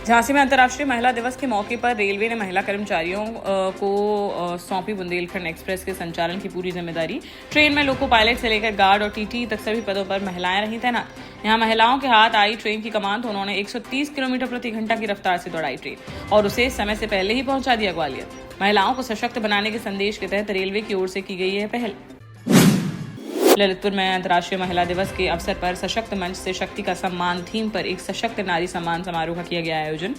झांसी में अंतर्राष्ट्रीय महिला दिवस के मौके पर रेलवे ने महिला कर्मचारियों को सौंपी बुंदेलखंड एक्सप्रेस के संचालन की पूरी जिम्मेदारी। ट्रेन में लोको पायलट से लेकर गार्ड और टीटी तक सभी पदों पर महिलाएं रहीं तैनात। यहां महिलाओं के हाथ आई ट्रेन की कमान तो उन्होंने 130 किलोमीटर प्रति घंटा की रफ्तार से दौड़ाई ट्रेन और उसे समय से पहले ही पहुंचा दिया ग्वालियर। महिलाओं को सशक्त बनाने के संदेश के तहत रेलवे की ओर से की गई है पहल। ललितपुर में अंतर्राष्ट्रीय महिला दिवस के अवसर पर सशक्त मंच से शक्ति का सम्मान थीम पर एक सशक्त नारी सम्मान समारोह का किया गया आयोजन।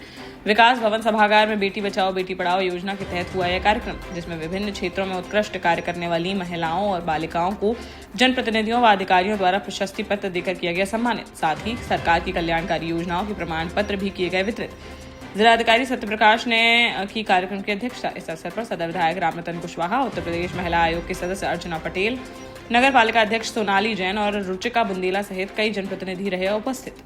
विकास भवन सभागार में बेटी बचाओ बेटी पढ़ाओ योजना के तहत हुआ यह कार्यक्रम, जिसमें विभिन्न क्षेत्रों में उत्कृष्ट कार्य करने वाली महिलाओं और बालिकाओं को जनप्रतिनिधियों व अधिकारियों द्वारा प्रशस्ति पत्र देकर किया गया सम्मानित। साथ ही सरकार की कल्याणकारी योजनाओं के प्रमाण पत्र भी किए गए वितरित। जिलाधिकारी सत्यप्रकाश ने की कार्यक्रम की अध्यक्षता। इस अवसर पर सदर विधायक रामरतन कुशवाहा, उत्तर प्रदेश महिला आयोग के सदस्य अर्चना पटेल, नगर पालिका अध्यक्ष सोनाली जैन और रुचिका बुंदेला सहित कई जनप्रतिनिधि रहे उपस्थित।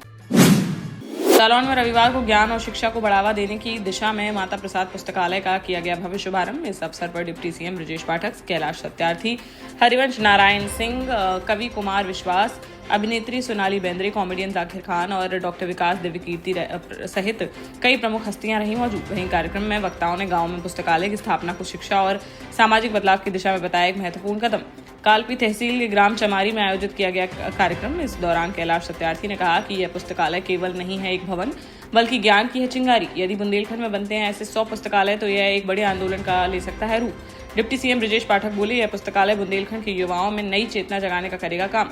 जालौन में रविवार को ज्ञान और शिक्षा को बढ़ावा देने की दिशा में माता प्रसाद पुस्तकालय का किया गया भव्य शुभारंभ। इस अवसर पर डिप्टी सीएम ब्रजेश पाठक, कैलाश सत्यार्थी, हरिवंश नारायण सिंह, कवि कुमार विश्वास, अभिनेत्री सोनाली बेंद्रे, कॉमेडियन जाकिर खान और डॉक्टर विकास दिव्यकीर्ति सहित कई प्रमुख हस्तियां रही मौजूद। वहीं कार्यक्रम में वक्ताओं ने गांव में पुस्तकालय की स्थापना को शिक्षा और सामाजिक बदलाव की दिशा में बताया एक महत्वपूर्ण कदम। कालपी तहसील के ग्राम चमारी में आयोजित किया गया कार्यक्रम। इस दौरान कैलाश सत्यार्थी ने कहा कि यह पुस्तकालय केवल नहीं है एक भवन, बल्कि ज्ञान की है चिंगारी। यदि बुंदेलखंड में बनते हैं ऐसे 100 पुस्तकालय तो यह एक बड़े आंदोलन का ले सकता है रूप। डिप्टी सीएम ब्रजेश पाठक बोले, यह पुस्तकालय बुंदेलखंड के युवाओं में नई चेतना जगाने का करेगा काम।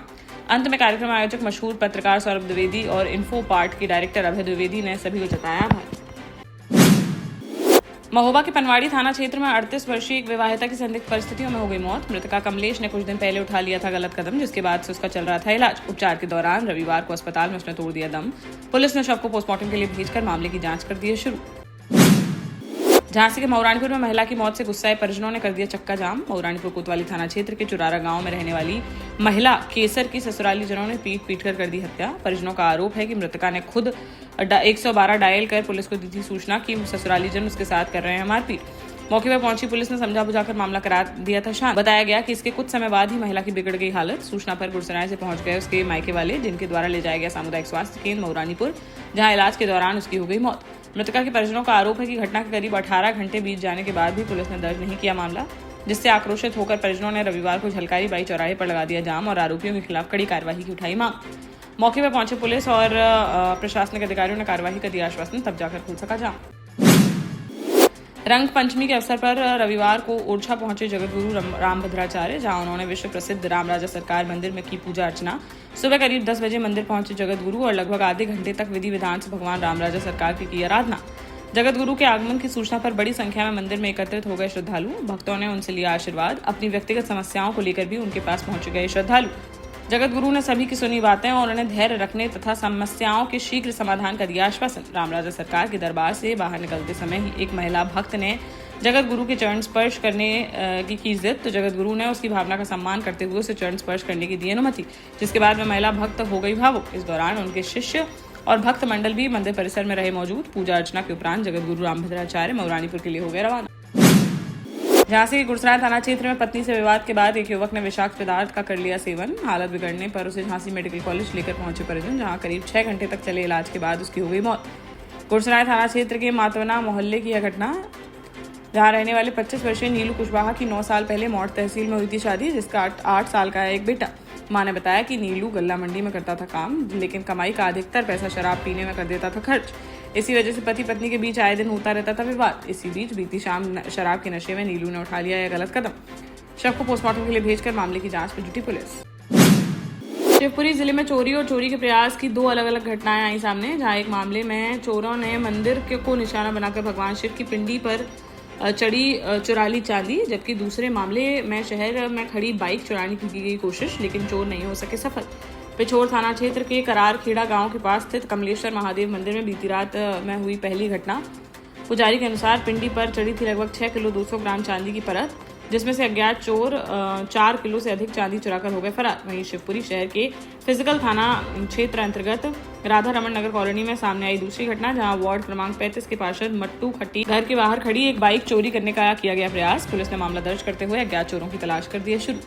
अंत में कार्यक्रम आयोजक मशहूर पत्रकार सौरभ द्विवेदी और इन्फो पार्ट के डायरेक्टर अभय द्विवेदी ने सभी को जताया आभार। महोबा के पनवाड़ी थाना क्षेत्र में 38 वर्षीय एक विवाहिता की संदिग्ध परिस्थितियों में हो गई मौत। मृतका कमलेश ने कुछ दिन पहले उठा लिया था गलत कदम, जिसके बाद से उसका चल रहा था इलाज। उपचार के दौरान रविवार को अस्पताल में उसने तोड़ दिया दम। पुलिस ने शव को पोस्टमार्टम के लिए भेजकर मामले की जांच कर दी है शुरू। झांसी के मऊरानीपुर में महिला की मौत से गुस्साए परिजनों ने कर दिया चक्का जाम। मऊरानीपुर कोतवाली थाना क्षेत्र के चुरारा गांव में रहने वाली महिला केसर की ससुराली जनों ने पीट कर दी हत्या। परिजनों का आरोप है कि मृतका ने खुद 112 डायल कर पुलिस को दी थी सूचना कि ससुराली जन उसके साथ कर रहे हैं मारपीट। मौके पर पहुंची पुलिस ने समझा बुझाकर मामला करा दिया था शांत। बताया गया कि इसके कुछ समय बाद ही महिला की बिगड़ गई हालत। सूचना पर गुरसराय से पहुंच गए उसके मायके वाले, जिनके द्वारा ले जाया गया सामुदायिक स्वास्थ्य केंद्र मऊरानीपुर, जहां इलाज के दौरान उसकी हो गई मौत। मृतका के परिजनों का आरोप है कि घटना के करीब 18 घंटे बीत जाने के बाद भी पुलिस ने दर्ज नहीं किया मामला, जिससे आक्रोशित होकर परिजनों ने रविवार को झलकारी बाई चौराहे पर लगा दिया जाम और आरोपियों के खिलाफ कड़ी कार्रवाई की उठाई मांग। मौके पर पहुंचे पुलिस और प्रशासनिक अधिकारियों ने कार्रवाई का दिया आश्वासन, तब जाकर खुल सका जाम। रंग पंचमी के अवसर पर रविवार को ओरछा पहुंचे जगतगुरु रामभद्राचार्य, जहां उन्होंने विश्व प्रसिद्ध रामराजा सरकार मंदिर में की पूजा अर्चना। सुबह करीब 10 बजे मंदिर पहुंचे जगतगुरु और लगभग आधे घंटे तक विधि विधान से भगवान रामराजा सरकार की आराधना। जगतगुरु के आगमन की सूचना पर बड़ी संख्या में मंदिर में एकत्रित हो गए श्रद्धालु। भक्तों ने उनसे लिया आशीर्वाद। अपनी व्यक्तिगत समस्याओं को लेकर भी उनके पास पहुंच गए श्रद्धालु। जगतगुरु ने सभी की सुनी बातें और उन्हें धैर्य रखने तथा समस्याओं के शीघ्र समाधान का दिया आश्वासन। रामराजा सरकार के दरबार से बाहर निकलते समय ही एक महिला भक्त ने जगतगुरु के चरण स्पर्श करने की जिद, तो जगतगुरु ने उसकी भावना का सम्मान करते हुए उसे चरण स्पर्श करने की दी अनुमति, जिसके बाद में महिला भक्त हो गई भावुक। इस दौरान उनके शिष्य और भक्त मंडल भी मंदिर परिसर में रहे मौजूद। पूजा अर्चना के उपरांत जगतगुरु रामभद्राचार्य मऊरानीपुर के लिए हो गए रवाना। झांसी के गुरसराय थाना क्षेत्र में पत्नी से विवाद के बाद एक युवक ने विषाक्त पदार्थ का कर लिया सेवन। हालत बिगड़ने पर उसे झांसी मेडिकल कॉलेज लेकर पहुंचे परिजन, जहां करीब 6 घंटे तक चले इलाज के बाद उसकी हो गई मौत। गुरसराय थाना क्षेत्र के मातवना मोहल्ले की यह घटना, जहां रहने वाले 25 वर्षीय नीलू कुशवाहा की 9 साल पहले मौड़ तहसील में हुई थी शादी, जिसका 8 साल का है एक बेटा। मां ने बताया कि नीलू गल्ला मंडी में करता था काम, लेकिन कमाई का अधिकतर पैसा शराब पीने में कर देता था खर्च। इसी वजह से पति पत्नी के बीच आए दिन होता रहता था विवाद। इसी बीच बीती शाम शराब के नशे में नीलू ने उठा लिया यह गलत कदम। शव को पोस्टमार्टम के लिए भेजकर मामले की जांच में जुटी पुलिस। शिवपुरी जिले में चोरी और चोरी के प्रयास की 2 अलग-अलग घटनाएं आई सामने, जहां एक मामले में चोरों ने मंदिर को निशाना बनाकर भगवान शिव की पिंडी पर चुरा ली चांदी, जबकि दूसरे मामले में शहर में खड़ी बाइक चुराने की गई कोशिश, लेकिन चोर नहीं हो सके सफल। पिछोर थाना क्षेत्र के करार खेड़ा गांव के पास स्थित कमलेश्वर महादेव मंदिर में बीती रात में हुई पहली घटना। पुजारी के अनुसार पिंडी पर चढ़ी थी लगभग 6 किलो 200 ग्राम चांदी की परत, जिसमें से अज्ञात चोर 4 किलो से अधिक चांदी चुराकर हो गए फरार। वहीं शिवपुरी शहर के फिजिकल थाना क्षेत्र अंतर्गत राधा रमन नगर कॉलोनी में सामने आई दूसरी घटना, जहां वार्ड क्रमांक 35 के पार्षद मट्टू खट्टी घर के बाहर खड़ी एक बाइक चोरी करने का किया गया प्रयास। पुलिस ने मामला दर्ज करते हुए अज्ञात चोरों की तलाश कर दी है शुरू।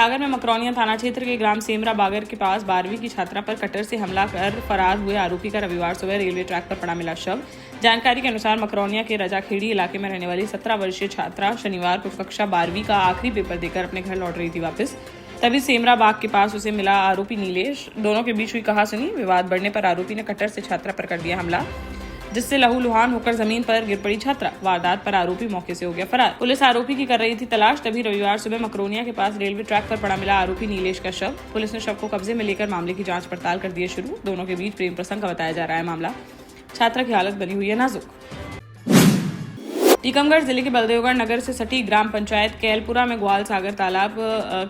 सागर में मकरौनिया थाना क्षेत्र के ग्राम सेमरा बागर के पास 12वीं की छात्रा पर कटर से हमला कर फरार हुए आरोपी का रविवार सुबह रेलवे ट्रैक पर पड़ा मिला शव। जानकारी के अनुसार मकरौनिया के रजाखेड़ी इलाके में रहने वाली 17 वर्षीय छात्रा शनिवार को कक्षा 12वीं का आखिरी पेपर देकर अपने घर लौट रही थी वापस। तभी सेमरा बाग के पास उसे मिला आरोपी नीलेश। दोनों के बीच हुई कहासुनी। विवाद बढ़ने पर आरोपी ने कटर से छात्रा पर कर दिया हमला, जिससे लहूलुहान होकर जमीन पर गिर पड़ी छात्रा। वारदात पर आरोपी मौके से हो गया फरार। पुलिस आरोपी की कर रही थी तलाश। तभी रविवार सुबह मकरौनिया के पास रेलवे ट्रैक पर पड़ा मिला आरोपी नीलेश का शव। पुलिस ने शव को कब्जे में लेकर मामले की जांच पड़ताल कर दी है शुरू। दोनों के बीच प्रेम प्रसंग का बताया जा रहा है मामला। छात्रा की हालत बनी हुई है नाजुक। टीकमगढ़ जिले के बलदेवगढ़ नगर से सटी ग्राम पंचायत कैलपुरा में ग्वाल सागर तालाब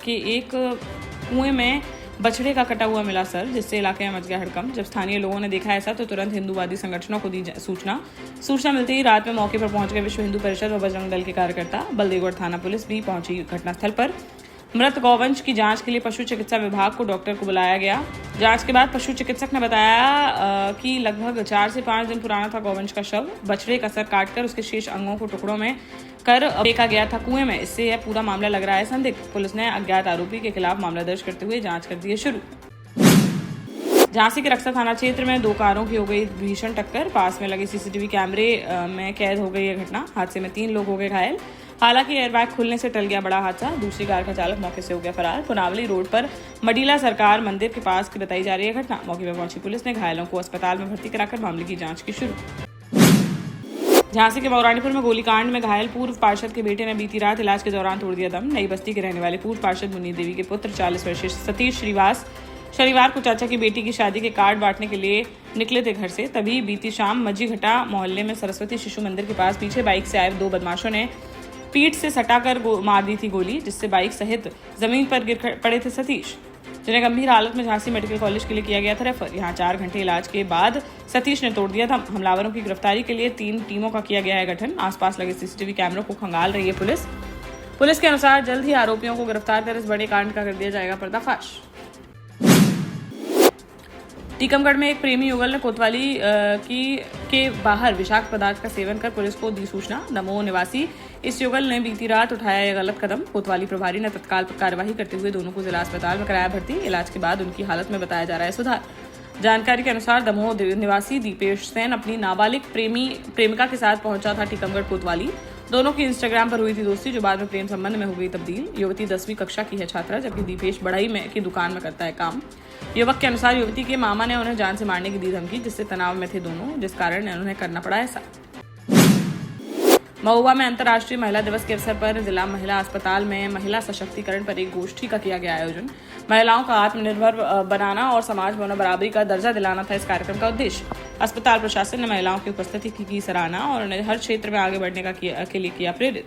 के एक कुएं में बछड़े का कटा हुआ मिला सर, जिससे इलाके में मच गया हड़कंप। जब स्थानीय लोगों ने देखा ऐसा तो तुरंत हिंदूवादी संगठनों को दी सूचना मिलते ही रात में मौके पर पहुंच गए विश्व हिंदू परिषद व बजरंग दल के कार्यकर्ता। बलदेवगढ़ थाना पुलिस भी पहुंची घटनास्थल पर। मृत गौवंश की जांच के लिए पशु चिकित्सा विभाग को डॉक्टर को बुलाया गया। जांच के बाद पशु चिकित्सक ने बताया कि लगभग 4 से 5 दिन पुराना था गौवंश का शव। बछड़े का सर काटकर उसके शेष अंगों को टुकड़ों में कर फेंका गया था कुएं में। इससे यह पूरा मामला लग रहा है संदिग्ध। पुलिस ने अज्ञात आरोपी के खिलाफ मामला दर्ज करते हुए जांच कर दी है शुरू। झांसी के रक्सर थाना क्षेत्र में 2 कारों की हो गई भीषण टक्कर। पास में लगे सीसीटीवी कैमरे में कैद हो गई यह घटना। हादसे में 3 लोग हो गए घायल। हालांकि एयरबैग खुलने से टल गया बड़ा हादसा। दूसरी कार का चालक मौके से हो गया फरार। पुनावली रोड पर मडीला सरकार मंदिर के पास की बताई जा रही है घटना। मौके पर पहुंची पुलिस ने घायलों को अस्पताल में भर्ती कराकर मामले की जांच की शुरू। झांसी के मौरानीपुर में गोलीकांड में घायल पूर्व पार्षद के बेटे ने बीती रात इलाज के दौरान तोड़ दिया दम। नई बस्ती के रहने वाले पूर्व पार्षद मुन्नी देवी के पुत्र 40 वर्षीय सतीश श्रीवास शनिवार को चाचा की बेटी की शादी के कार्ड बांटने के लिए निकले थे घर से। तभी बीती शाम मज्जीघटा मोहल्ले में सरस्वती शिशु मंदिर के पास पीछे बाइक से आए 2 बदमाशों ने पीठ से सटाकर मार दी थी गोली, जिससे बाइक सहित जमीन पर गिर पड़े थे सतीश, जिन्हें गंभीर हालत में झांसी मेडिकल कॉलेज के लिए किया गया था रेफर। यहाँ 4 घंटे इलाज के बाद सतीश ने तोड़ दिया था। हमलावरों की गिरफ्तारी के लिए 3 टीमों का किया गया है गठन। आसपास लगे सीसीटीवी कैमरों को खंगाल रही है पुलिस के अनुसार जल्द ही आरोपियों को गिरफ्तार कर इस बड़े कांड का कर दिया जाएगा पर्दाफाश। टीकमगढ़ में एक प्रेमी युगल ने कोतवाली के बाहर विषाक्त पदार्थ का सेवन कर पुलिस को दी सूचना। दमोह निवासी इस युगल ने बीती रात उठाया यह गलत कदम। कोतवाली प्रभारी ने तत्काल कार्यवाही करते हुए दोनों को जिला अस्पताल में कराया भर्ती। इलाज के बाद उनकी हालत में बताया जा रहा है सुधार। जानकारी के अनुसार दमोह निवासी दीपेश सेन अपनी नाबालिग प्रेमिका के साथ पहुंचा था टीकमगढ़ कोतवाली। दोनों की इंस्टाग्राम पर हुई थी दोस्ती, जो बाद में प्रेम संबंध में हो गई तब्दील। युवती 10वीं कक्षा की है छात्रा, जबकि दीपेश बढ़ई की दुकान में करता है काम। युवक के अनुसार युवती के मामा ने उन्हें जान से मारने की दी धमकी, जिससे तनाव में थे दोनों, जिस कारण उन्हें करना पड़ा ऐसा। महुआ में अंतर्राष्ट्रीय महिला दिवस के अवसर पर जिला महिला अस्पताल में महिला सशक्तिकरण पर एक गोष्ठी का किया गया आयोजन। महिलाओं का आत्मनिर्भर बनाना और समाज में उन्हें बराबरी का दर्जा दिलाना था इस कार्यक्रम का उद्देश्य। अस्पताल प्रशासन ने महिलाओं की उपस्थिति की सराहना और उन्हें हर क्षेत्र में आगे बढ़ने के लिए किया प्रेरित।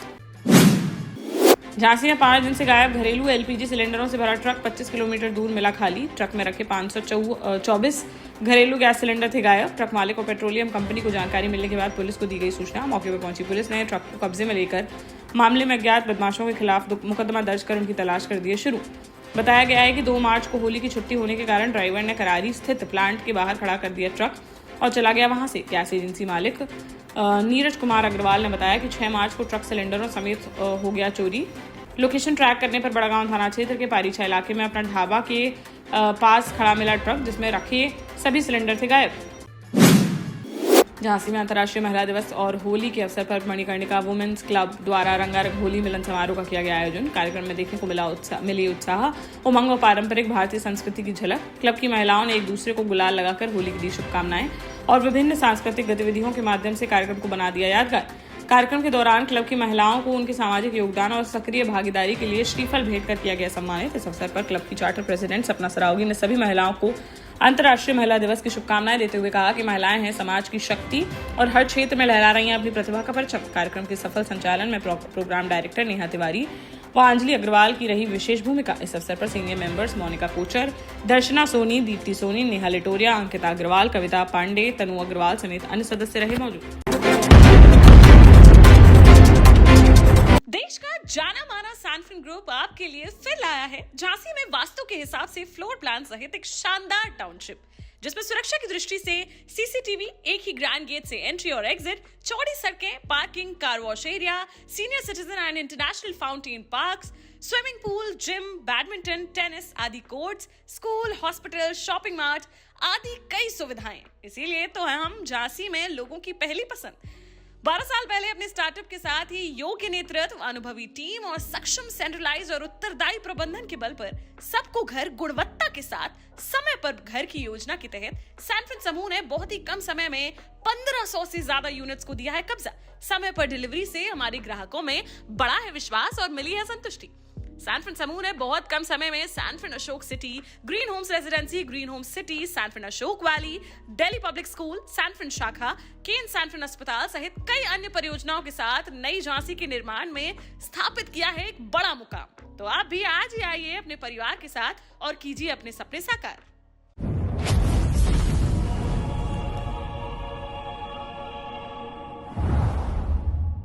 झांसी में 5 दिन से गायब घरेलू एलपीजी सिलेंडरों से भरा ट्रक 25 किलोमीटर दूर मिला खाली। ट्रक में रखे 524 घरेलू गैस सिलेंडर थे गायब। ट्रक मालिक और पेट्रोलियम कंपनी को जानकारी मिलने के बाद पुलिस को दी गई सूचना। मौके पर पहुंची पुलिस ने ट्रक को कब्जे में लेकर मामले में अज्ञात बदमाशों के खिलाफ मुकदमा दर्ज कर उनकी तलाश कर दी है शुरू। बताया गया है कि 2 मार्च को होली की छुट्टी होने के कारण ड्राइवर ने करारी स्थित प्लांट के बाहर खड़ा कर दिया ट्रक और चला गया वहां से। गैस एजेंसी मालिक नीरज कुमार अग्रवाल ने बताया कि 6 मार्च को ट्रक सिलेंडरों समेत हो गया चोरी। लोकेशन ट्रैक करने पर बड़गांव थाना क्षेत्र के पारीछा इलाके में अपना ढाबा के पास खड़ा मिला ट्रक, जिसमें रखे सभी सिलेंडर थे गायब। झांसी में अंतर्राष्ट्रीय महिला दिवस और होली के अवसर पर मणिकर्णिका वुमेन्स क्लब द्वारा रंगारंग होली मिलन समारोह का किया गया आयोजन। कार्यक्रम में देखने को मिली उत्साह, उमंग और पारंपरिक भारतीय संस्कृति की झलक। क्लब की महिलाओं ने एक दूसरे को गुलाल लगाकर होली की दी शुभकामनाएं और विभिन्न सांस्कृतिक गतिविधियों के माध्यम से कार्यक्रम को बना दिया यादगार। कार्यक्रम के दौरान क्लब की महिलाओं को उनके सामाजिक योगदान और सक्रिय भागीदारी के लिए श्रीफल भेंट कर किया गया सम्मानित। इस अवसर पर क्लब की चार्टर प्रेसिडेंट सपना सरावगी ने सभी महिलाओं को अंतर्राष्ट्रीय महिला दिवस की शुभकामनाएं देते हुए कहा कि महिलाएं हैं समाज की शक्ति और हर क्षेत्र में लहरा रही हैं अपनी प्रतिभा का परचम। कार्यक्रम के सफल संचालन में प्रोग्राम डायरेक्टर नेहा तिवारी व अंजलि अग्रवाल की रही विशेष भूमिका। इस अवसर पर सीनियर मेंबर्स मोनिका कोचर, दर्शना सोनी, दीप्ति सोनी, नेहा लिटोरिया, अंकिता अग्रवाल, कविता पांडे, तनु अग्रवाल समेत अन्य सदस्य रहे मौजूद। देश का जाना माना सैनफिन ग्रुप आपके लिए फिर लाया है झांसी में वास्तु के हिसाब से फ्लोर प्लान सहित एक शानदार टाउनशिप, जिसमें सुरक्षा की दृष्टि से सीसीटीवी, एक ही ग्रैंड गेट से एंट्री और एग्जिट, चौड़ी सड़कें, parking, car wash area, senior citizen and international fountain parks, swimming pool, gym, badminton, tennis आदि courts, school, hospital, shopping mart आदि कई सुविधाएं। इसीलिए तो हम झांसी में लोगों की पहली पसंद। 12 साल पहले अपने स्टार्टअप के साथ ही योग्य नेतृत्व, अनुभवी टीम और सक्षम सेंट्रलाइज और उत्तरदायी प्रबंधन के बल पर सबको घर गुणवत्ता के साथ समय पर घर की योजना के तहत सैनफिन समूह ने बहुत ही कम समय में 1500 से ज्यादा यूनिट्स को दिया है कब्जा। समय पर डिलीवरी से हमारे ग्राहकों में बड़ा है विश्वास और मिली है संतुष्टि। सैनफिन समूह ने बहुत कम समय में Sanfin Ashok city, green homes residency, green homes city, Sanfin Ashok valley, Delhi public school, Sanfin शाखा, केन सैनफिन अस्पताल सहित कई अन्य परियोजनाओं के साथ नई झांसी के निर्माण में स्थापित किया है एक बड़ा मुकाम। तो आप भी आज ही आइए अपने परिवार के साथ और कीजिए अपने सपने साकार।